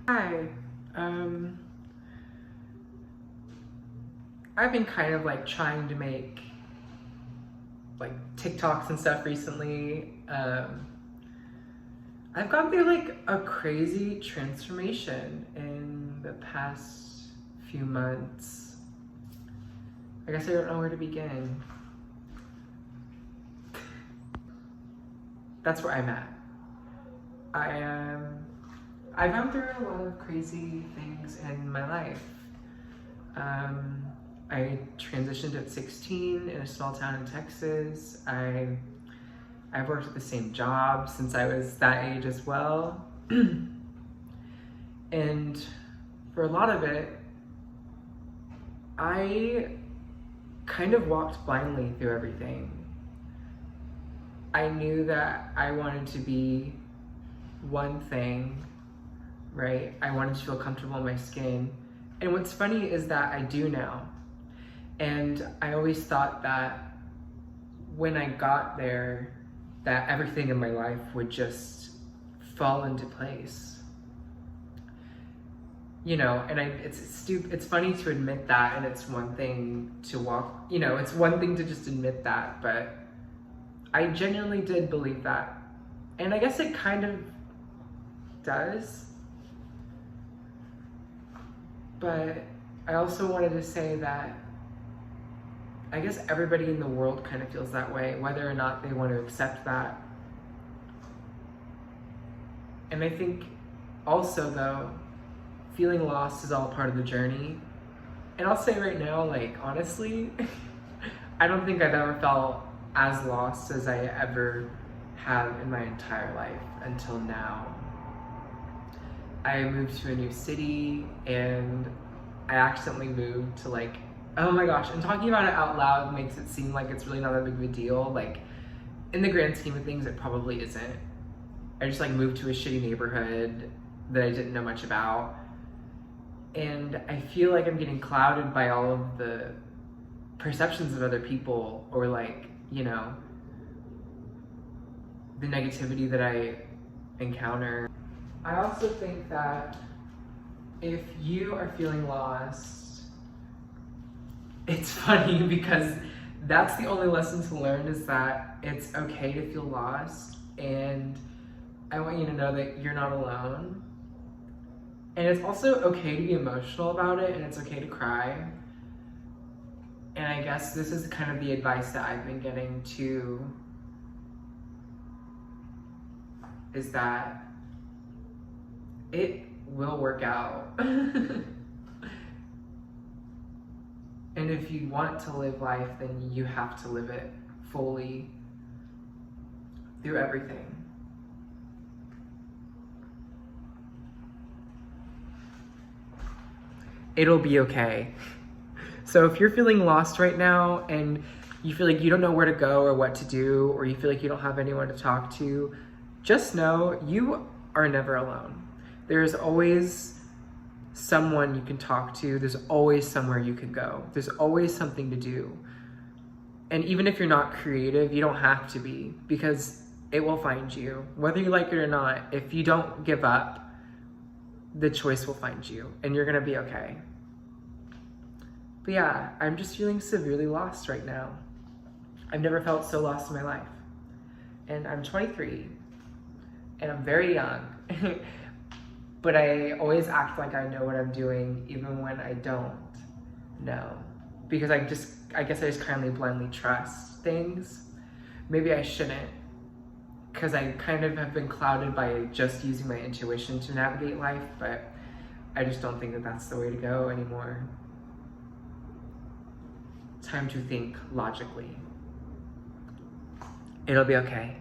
Hi. I've been kind of like trying to make like TikToks and stuff recently. I've gone through like a crazy transformation in the past few months. I guess I don't know where to begin. That's where I'm at. I've gone through a lot of crazy things in my life. I transitioned at 16 in a small town in Texas. I've worked at the same job since I was that age as well. And for a lot of it, I kind of walked blindly through everything. I knew that I wanted to be one thing, right? I wanted to feel comfortable in my skin. And what's funny is that I do now. And I always thought that when I got there, that everything in my life would just fall into place. You know, and it's funny to admit that, and it's one thing to walk, you know, it's one thing to just admit that, but I genuinely did believe that. And I guess it kind of does. But I also wanted to say that I guess everybody in the world kind of feels that way, whether or not they want to accept that. And I think also though, feeling lost is all part of the journey. And I'll say right now, like honestly, I don't think I've ever felt as lost as I ever have in my entire life until now. I moved to a new city and I accidentally moved to like, oh my gosh, and talking about it out loud makes it seem like it's really not that big of a deal. Like in the grand scheme of things, it probably isn't. I just like moved to a shitty neighborhood that I didn't know much about. And I feel like I'm getting clouded by all of the perceptions of other people, or like, you know, the negativity that I encounter. I also think that if you are feeling lost, it's funny because that's the only lesson to learn, is that it's okay to feel lost, and I want you to know that you're not alone. And it's also okay to be emotional about it, and it's okay to cry. And I guess this is kind of the advice that I've been getting too, is that it will work out. And if you want to live life, then you have to live it fully through everything. It'll be okay. So if you're feeling lost right now and you feel like you don't know where to go or what to do, or you feel like you don't have anyone to talk to, just know you are never alone. There's always someone you can talk to. There's always somewhere you can go. There's always something to do. And even if you're not creative, you don't have to be, because it will find you. Whether you like it or not, if you don't give up, the choice will find you and you're gonna be okay. But yeah, I'm just feeling severely lost right now. I've never felt so lost in my life. And I'm 23 and I'm very young. But I always act like I know what I'm doing even when I don't know. Because I guess I just kind of blindly trust things. Maybe I shouldn't, because I kind of have been clouded by just using my intuition to navigate life, but I just don't think that that's the way to go anymore. Time to think logically. It'll be okay.